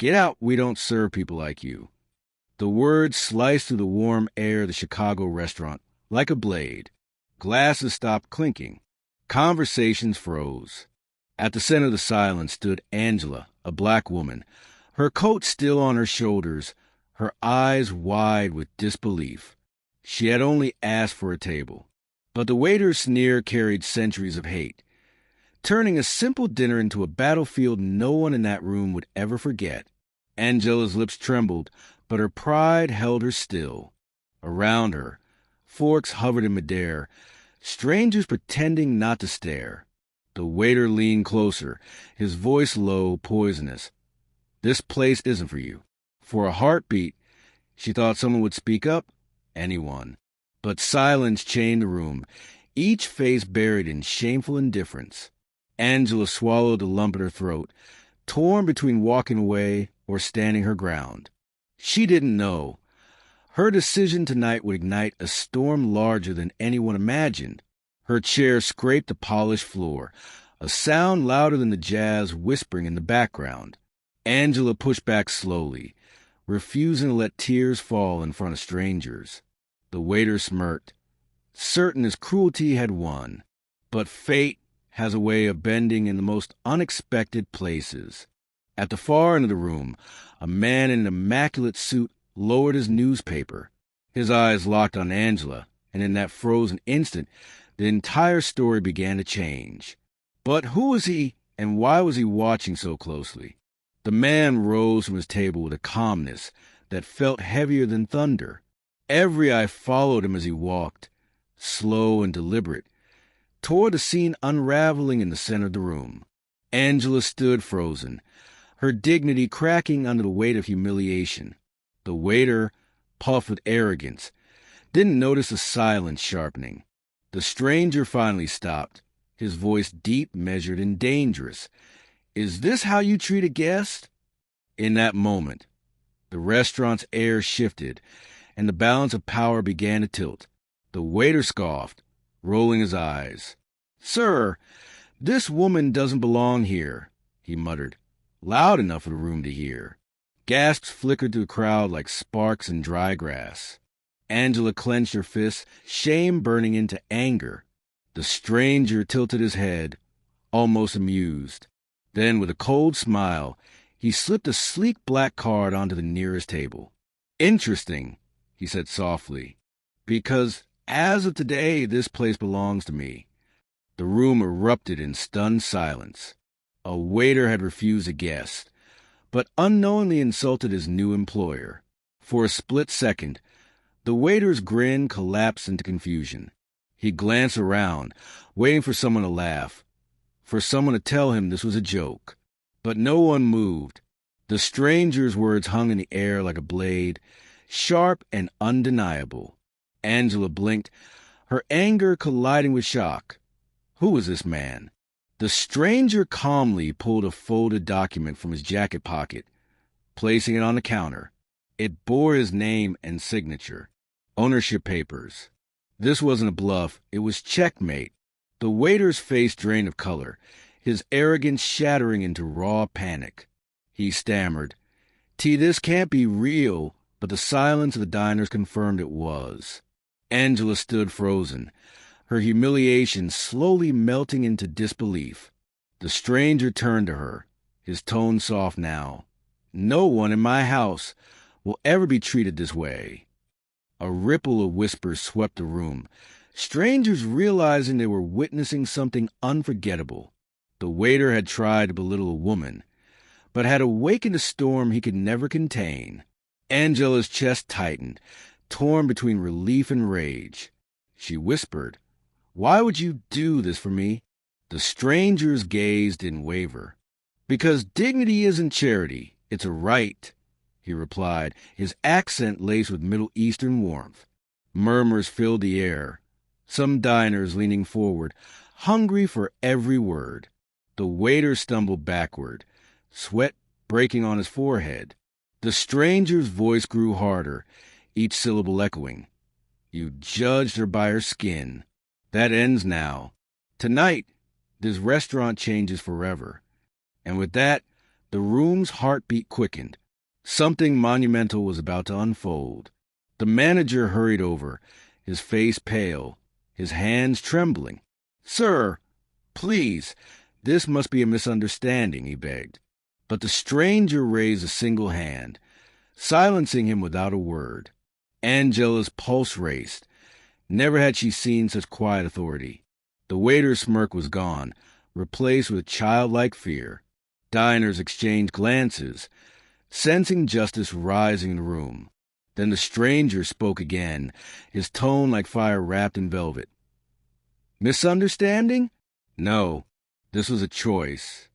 Get out, we don't serve people like you. The words sliced through the warm air of the Chicago restaurant like a blade. Glasses stopped clinking. Conversations froze. At the center of the silence stood Angela, a black woman, her coat still on her shoulders, her eyes wide with disbelief. She had only asked for a table, but the waiter's sneer carried centuries of hate, turning a simple dinner into a battlefield no one in that room would ever forget. Angela's lips trembled, but her pride held her still. Around her, forks hovered in midair, strangers pretending not to stare. The waiter leaned closer, his voice low, poisonous. This place isn't for you. For a heartbeat, she thought someone would speak up. Anyone. But silence chained the room, each face buried in shameful indifference. Angela swallowed the lump in her throat, torn between walking away or standing her ground. She didn't know. Her decision tonight would ignite a storm larger than anyone imagined. Her chair scraped the polished floor, a sound louder than the jazz whispering in the background. Angela pushed back slowly, refusing to let tears fall in front of strangers. The waiter smirked, certain his cruelty had won. But fate has a way of bending in the most unexpected places. At the far end of the room, a man in an immaculate suit lowered his newspaper. His eyes locked on Angela, and in that frozen instant, the entire story began to change. But who was he, and why was he watching so closely? The man rose from his table with a calmness that felt heavier than thunder. Every eye followed him as he walked, slow and deliberate, toward the scene unraveling in the center of the room. Angela stood frozen, her dignity cracking under the weight of humiliation. The waiter, puffed with arrogance, didn't notice the silence sharpening. The stranger finally stopped, his voice deep, measured, and dangerous. Is this how you treat a guest? In that moment, the restaurant's air shifted, and the balance of power began to tilt. The waiter scoffed, rolling his eyes. Sir, this woman doesn't belong here, he muttered, loud enough for the room to hear. Gasps flickered through the crowd like sparks in dry grass. Angela clenched her fists, shame burning into anger. The stranger tilted his head, almost amused. Then, with a cold smile, he slipped a sleek black card onto the nearest table. Interesting, he said softly, because as of today, this place belongs to me. The room erupted in stunned silence. A waiter had refused a guest, but unknowingly insulted his new employer. For a split second, the waiter's grin collapsed into confusion. He glanced around, waiting for someone to laugh, for someone to tell him this was a joke. But no one moved. The stranger's words hung in the air like a blade, sharp and undeniable. Angela blinked, her anger colliding with shock. Who was this man? The stranger calmly pulled a folded document from his jacket pocket, placing it on the counter. It bore his name and signature. Ownership papers. This wasn't a bluff, it was checkmate. The waiter's face drained of color, his arrogance shattering into raw panic. He stammered, This can't be real," but the silence of the diners confirmed it was. Angela stood frozen, her humiliation slowly melting into disbelief. The stranger turned to her, his tone soft now. "No one in my house will ever be treated this way." A ripple of whispers swept the room, strangers realizing they were witnessing something unforgettable. The waiter had tried to belittle a woman, but had awakened a storm he could never contain. Angela's chest tightened, torn between relief and rage. She whispered, "Why would you do this for me?" The stranger's gaze didn't waver. "Because dignity isn't charity, it's a right," he replied, his accent laced with Middle Eastern warmth. Murmurs filled the air, some diners leaning forward, hungry for every word. The waiter stumbled backward, sweat breaking on his forehead. The stranger's voice grew harder, each syllable echoing. "You judged her by her skin. That ends now. Tonight, this restaurant changes forever." And with that, The room's heartbeat quickened. Something monumental was about to unfold. The manager hurried over, his face pale, his hands trembling. "Sir, please, this must be a misunderstanding," he begged. But the stranger raised a single hand, silencing him without a word. Angela's pulse raced. Never had she seen such quiet authority. The waiter's smirk was gone, replaced with childlike fear. Diners exchanged glances, sensing justice rising in the room. Then the stranger spoke again, his tone like fire wrapped in velvet. "Misunderstanding? No, this was a choice.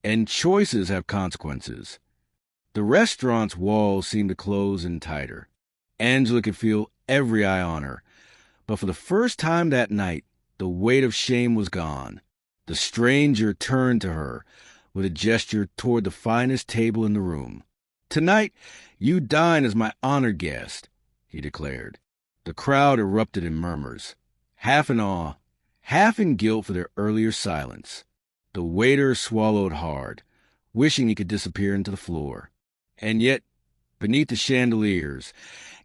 And choices have consequences." The restaurant's walls seemed to close in tighter. Angela could feel every eye on her. But for the first time that night, the weight of shame was gone. The stranger turned to her with a gesture toward the finest table in the room. "Tonight, you dine as my honored guest," he declared. The crowd erupted in murmurs, half in awe, half in guilt for their earlier silence. The waiter swallowed hard, wishing he could disappear into the floor. And yet, beneath the chandeliers,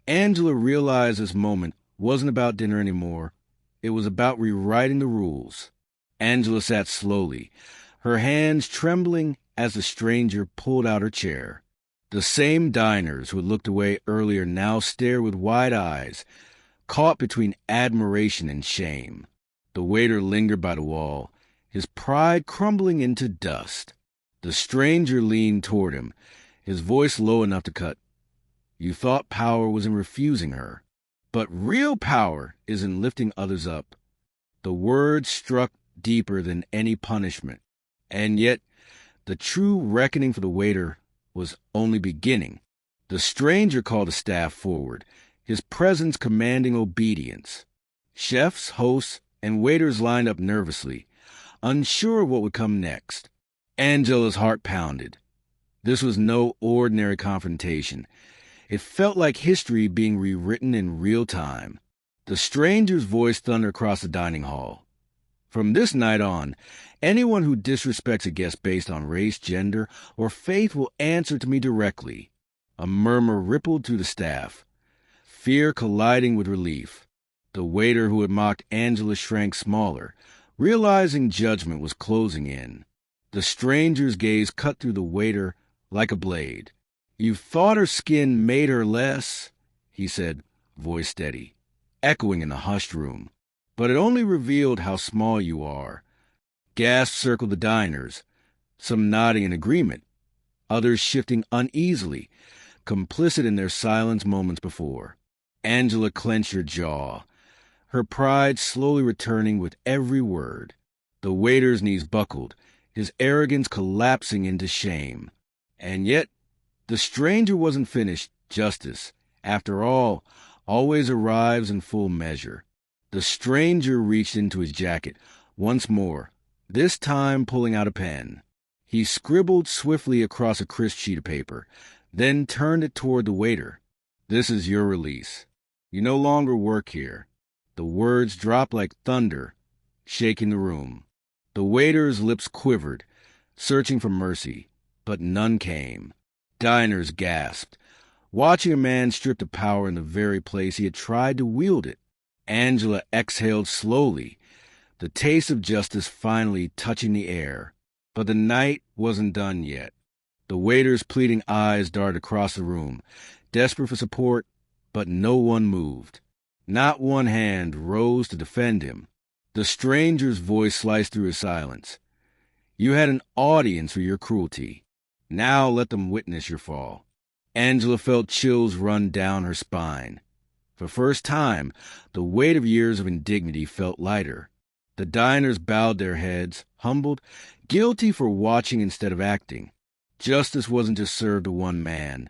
Angela realized this moment wasn't about dinner anymore. It was about rewriting the rules. Angela sat slowly, her hands trembling as the stranger pulled out her chair. The same diners who had looked away earlier now stared with wide eyes, caught between admiration and shame. The waiter lingered by the wall, his pride crumbling into dust. The stranger leaned toward him, his voice low enough to cut. "You thought power was in refusing her, but real power is in lifting others up." The words struck deeper than any punishment, and yet the true reckoning for the waiter was only beginning. The stranger called the staff forward, his presence commanding obedience. Chefs, hosts, and waiters lined up nervously, unsure of what would come next. Angela's heart pounded. This was no ordinary confrontation. It felt like history being rewritten in real time. The stranger's voice thundered across the dining hall. "From this night on, anyone who disrespects a guest based on race, gender, or faith will answer to me directly." A murmur rippled through the staff, fear colliding with relief. The waiter who had mocked Angela shrank smaller, realizing judgment was closing in. The stranger's gaze cut through the waiter like a blade. "You thought her skin made her less," he said, voice steady, echoing in the hushed room. "But it only revealed how small you are." Gasps circled the diners, some nodding in agreement, others shifting uneasily, complicit in their silence moments before. Angela clenched her jaw, her pride slowly returning with every word. The waiter's knees buckled, his arrogance collapsing into shame. And yet, the stranger wasn't finished. Justice, after all, always arrives in full measure. The stranger reached into his jacket once more, this time pulling out a pen. He scribbled swiftly across a crisp sheet of paper, then turned it toward the waiter. "This is your release. You no longer work here." The words dropped like thunder, shaking the room. The waiter's lips quivered, searching for mercy, but none came. Diners gasped, watching a man stripped of power in the very place he had tried to wield it. Angela exhaled slowly, the taste of justice finally touching the air. But the night wasn't done yet. The waiter's pleading eyes darted across the room, desperate for support, but no one moved. Not one hand rose to defend him. The stranger's voice sliced through his silence. "You had an audience for your cruelty. Now let them witness your fall." Angela felt chills run down her spine. For the first time, the weight of years of indignity felt lighter. The diners bowed their heads, humbled, guilty for watching instead of acting. Justice wasn't just served to one man.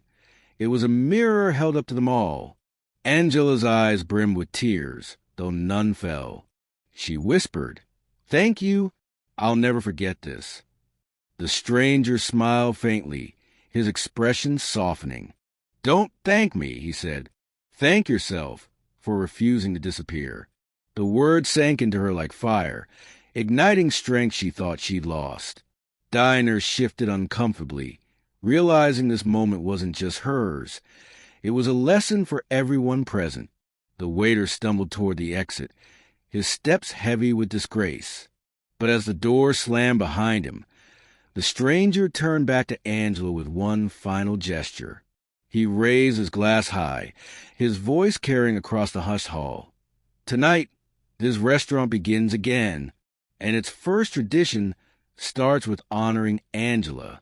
It was a mirror held up to them all. Angela's eyes brimmed with tears, though none fell. She whispered, "Thank you. I'll never forget this." The stranger smiled faintly, his expression softening. "Don't thank me," he said. "Thank yourself for refusing to disappear." The words sank into her like fire, igniting strength she thought she'd lost. Diners shifted uncomfortably, Realizing this moment wasn't just hers, it was a lesson for everyone present. The waiter stumbled toward the exit, his steps heavy with disgrace. But as the door slammed behind him, the stranger turned back to Angela with one final gesture. He raised his glass high, his voice carrying across the hushed hall. Tonight, this restaurant begins again, and its first tradition starts with honoring Angela.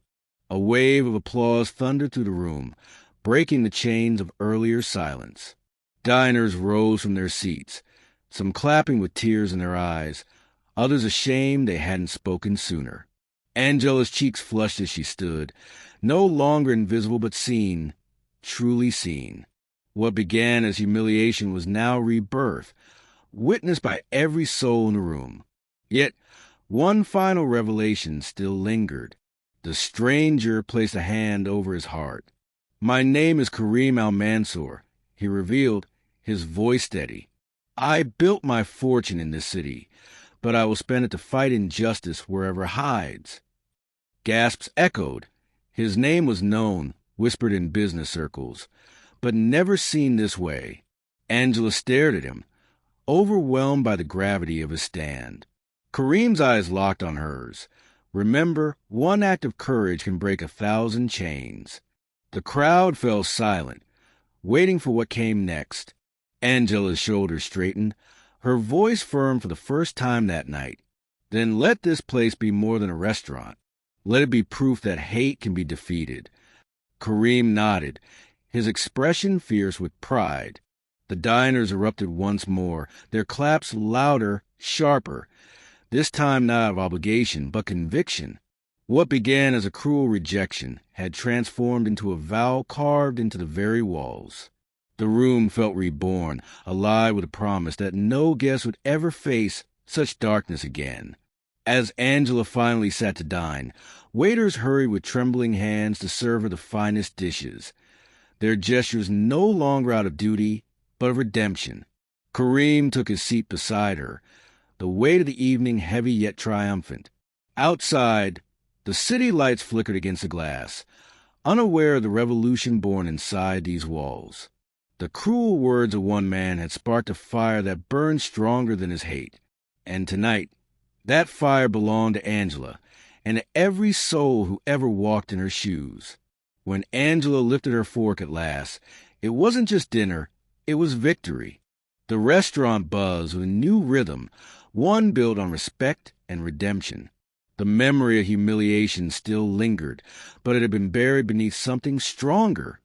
A wave of applause thundered through the room, breaking the chains of earlier silence. Diners rose from their seats, some clapping with tears in their eyes, others ashamed they hadn't spoken sooner. Angela's cheeks flushed as she stood, no longer invisible but seen, truly seen. What began as humiliation was now rebirth, witnessed by every soul in the room. Yet one final revelation still lingered. The stranger placed a hand over his heart. "My name is Kareem Al-Mansour," he revealed, his voice steady. "I built my fortune in this city, but I will spend it to fight injustice wherever it hides." Gasps echoed. His name was known, whispered in business circles, but never seen this way. Angela stared at him, overwhelmed by the gravity of his stand. Kareem's eyes locked on hers. Remember, one act of courage can break 1,000 chains. The crowd fell silent, waiting for what came next. Angela's shoulders straightened, her voice firm for the first time that night. "Then let this place be more than a restaurant. Let it be proof that hate can be defeated." Kareem nodded, his expression fierce with pride. The diners erupted once more, their claps louder, sharper, this time not out of obligation, but conviction. What began as a cruel rejection had transformed into a vow carved into the very walls. The room felt reborn, alive with a promise that no guest would ever face such darkness again. As Angela finally sat to dine, waiters hurried with trembling hands to serve her the finest dishes, their gestures no longer out of duty, but of redemption. Kareem took his seat beside her, the weight of the evening heavy yet triumphant. Outside, the city lights flickered against the glass, unaware of the revolution born inside these walls. The cruel words of one man had sparked a fire that burned stronger than his hate. And tonight, that fire belonged to Angela, and to every soul who ever walked in her shoes. When Angela lifted her fork at last, it wasn't just dinner, it was victory. The restaurant buzzed with a new rhythm, one built on respect and redemption. The memory of humiliation still lingered, but it had been buried beneath something stronger: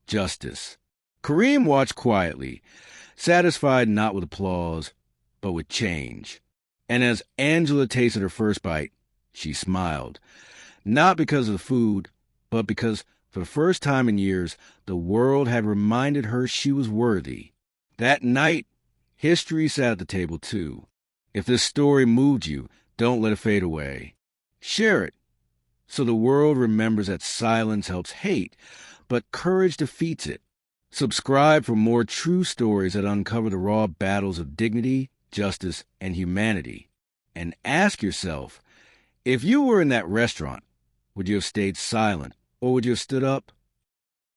justice. Kareem watched quietly, satisfied not with applause, but with change. And as Angela tasted her first bite, she smiled, not because of the food, but because, for the first time in years, the world had reminded her she was worthy. That night, history sat at the table too. If this story moved you, don't let it fade away. Share it, so the world remembers that silence helps hate, but courage defeats it. Subscribe for more true stories that uncover the raw battles of dignity, justice, and humanity. And ask yourself, if you were in that restaurant, would you have stayed silent, or would you have stood up?